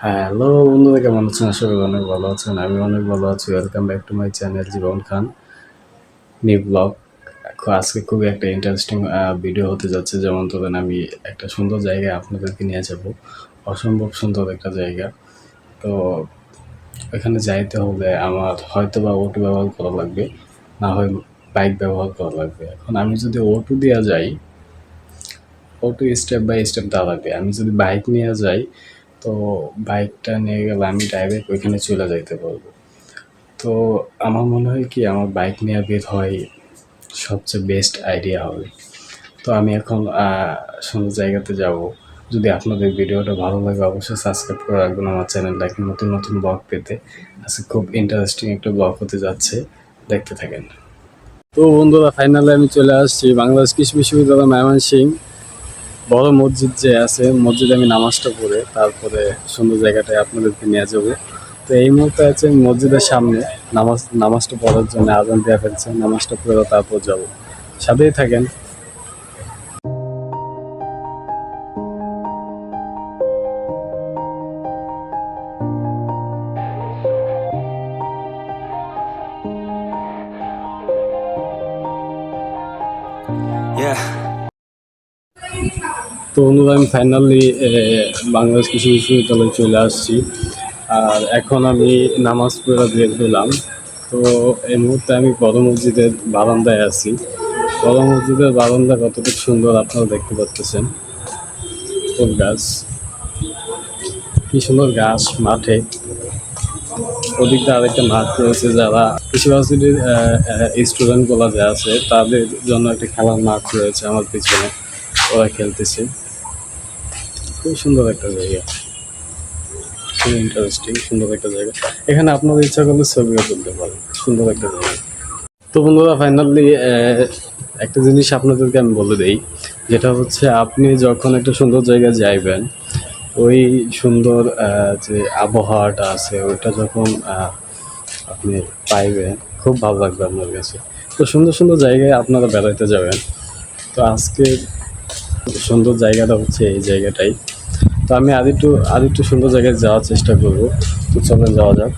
Hello বন্ধুরা, কেমন আছেন? আশা করি অনেক ভালো আছেন। আমি অনেক ভালো আছি। Welcome back to my channel Jibon Khan new blog. আজকে খুবই একটা ইন্টারেস্টিং ভিডিও হতে যাচ্ছে। যেমন ধরেন, আমি একটা সুন্দর জায়গায় আপনাদেরকে নিয়ে যাব। অসম্ভব সুন্দর একটা জায়গা। তো এখানে যাইতে হলে আমার হয়তো বা অটো ব্যবহার করা লাগবে, না হয় বাইক ব্যবহার করা লাগবে। এখন আমি যদি অটো দিয়ে যাই, অটো স্টেপ বাই স্টেপ দেওয়া লাগবে। আমি যদি বাইক নিয়ে যাই, তো বাইকটা নিয়ে গেলে আমি ডাইরেক্ট ওইখানে চলে যাইতে পারবো। তো আমার মনে হয় কি, আমার বাইক নিয়ে বের হয় সবচেয়ে বেস্ট আইডিয়া হবে। তো আমি এখন সুন্দর জায়গাতে যাব। যদি আপনাদের ভিডিওটা ভালো লাগে, অবশ্যই সাবস্ক্রাইব করে রাখবেন আমার চ্যানেলটাকে, নতুন নতুন ব্লগ পেতে। আজকে খুব ইন্টারেস্টিং একটা ব্লগ হতে যাচ্ছে, দেখতে থাকেন। তো বন্ধুরা, ফাইনালি আমি চলে আসছি বাংলাদেশ কৃষি বিশ্ববিদ্যালয় ময়মনসিংহ। বড় মসজিদ যে আছে, মসজিদে আমি নামাজটা পড়ে তারপরে সুন্দর জায়গাটায় আপনাদেরকে নিয়ে যাবো। তো এই মুহূর্তে আছে মসজিদের সামনে, নামাজটা পড়ার জন্য আজান দেওয়া ফেলছে। নামাজটা পড়ে তারপর যাব, সাথেই থাকেন। Yeah. তো বন্ধুরা, আমি ফাইনালি বাংলাদেশ কৃষি বিশ্ববিদ্যালয়ে চলে আসছি। আর এখন আমি নামাজ পড়ে বের হলাম। তো এই মুহূর্তে আমি বড় মসজিদের বারান্দায় আছি। বড় মসজিদের বারান্দা কতটুকু সুন্দর আপনারা দেখতে পাচ্ছেন। ফুল গাছ, কি সুন্দর গাছ মাঠে। ওদিকটা আরেকটা মাঠ রয়েছে, যারা কৃষি ভার্সিটির স্টুডেন্টগুলো যে আছে তাদের জন্য একটা খেলার মাঠ রয়েছে আমার পিছনে। ওরা খেলতেছে। খুব সুন্দর একটা জায়গা, খুব ইন্টারেস্টিং, সুন্দর একটা জায়গা। এখানে আপনাদের ইচ্ছা করলে ছবিও তুলতে পারেন, সুন্দর একটা জায়গা। তো বন্ধুরা, ফাইনালি একটা জিনিস আপনাদেরকে আমি বলে দিই, যেটা হচ্ছে আপনি যখন একটা সুন্দর জায়গায় যাইবেন, ওই সুন্দর যে আবহাওয়াটা আছে ওইটা যখন আপনি পাইবেন, খুব ভালো লাগবে আপনার কাছে। তো সুন্দর সুন্দর জায়গায় আপনারা বেড়াইতে যাবেন। তো আজকে সুন্দর জায়গাটা হচ্ছে এই জায়গাটাই। তো আমি আরেকটু সুন্দর জায়গায় যাওয়ার চেষ্টা করবো। তো চলেন যাওয়া যাক।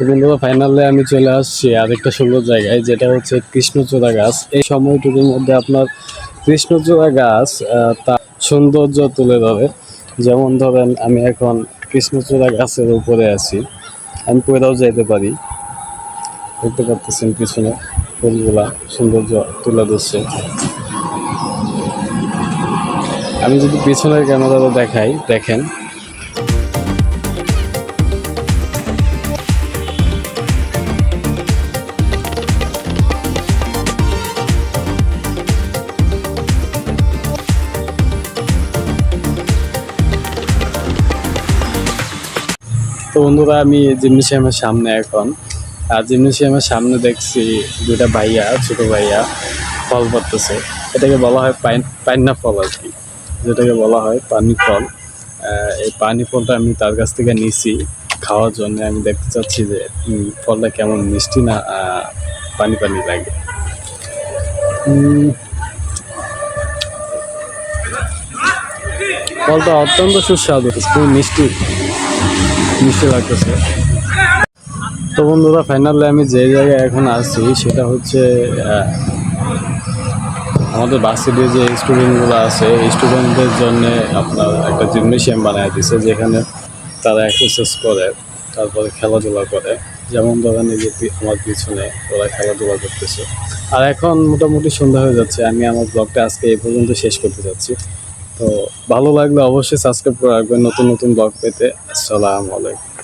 তো বন্ধুরা, ফাইনালে আমি চলে আসছি আরেকটা সুন্দর জায়গায়, যেটা হচ্ছে কৃষ্ণচূড়া গাছ। এই সময়টুকুর মধ্যে আপনার কৃষ্ণচূড়া গাছ তার সৌন্দর্য তুলে ধরে। যেমন ধরেন, আমি এখন কৃষ্ণচূড়া গাছের উপরে আছি, আমি পড়েও যেতে পারি। দেখতে পাচ্ছেন পিছনে ফুলগুলা সৌন্দর্য তুলে ধরছে। আমি যদি পিছনের ক্যামেরাটা দেখাই, দেখেন। তো বন্ধুরা, আমি জিমনেশিয়ামের সামনে এখন। আর জিমনেশিয়ামের সামনে দেখছি দুইটা ভাইয়া, ছোট ভাইয়া ফল পাড়তেছে। এটাকে বলা হয় পাইনা ফল আর কি, যেটাকে বলা হয় পানি ফল। এই পানি ফলটা আমি তার কাছ থেকে নিছি খাওয়ার জন্য। আমি দেখতে চাচ্ছি যে ফলটা কেমন, মিষ্টি না পানি পানি লাগে। ফলটা অত্যন্ত সুস্বাদু, খুব মিষ্টি মিষ্টি লাগতেছে। তো বন্ধুরা, ফাইনালি আমি যে জায়গায় এখন আছি সেটা হচ্ছে আমাদের ভার্সিটির যে স্টুডেন্টগুলো আছে, এই স্টুডেন্টদের জন্য আপনার একটা জিমনেশিয়াম বানিয়ে দিচ্ছে, যেখানে তারা এক্সারসাইজ করে, তারপরে খেলাধুলা করে। যেমন ধরেন, এই যে আমার পিছনে ওরা খেলাধুলা করতেছে। আর এখন মোটামুটি সন্ধ্যা হয়ে যাচ্ছে। আমি আমার ব্লগটা আজকে এই পর্যন্ত শেষ করতে যাচ্ছি। তো ভালো লাগলে অবশ্যই সাবস্ক্রাইব করে রাখবেন নতুন নতুন ব্লগ পেতে। আসসালামু আলাইকুম।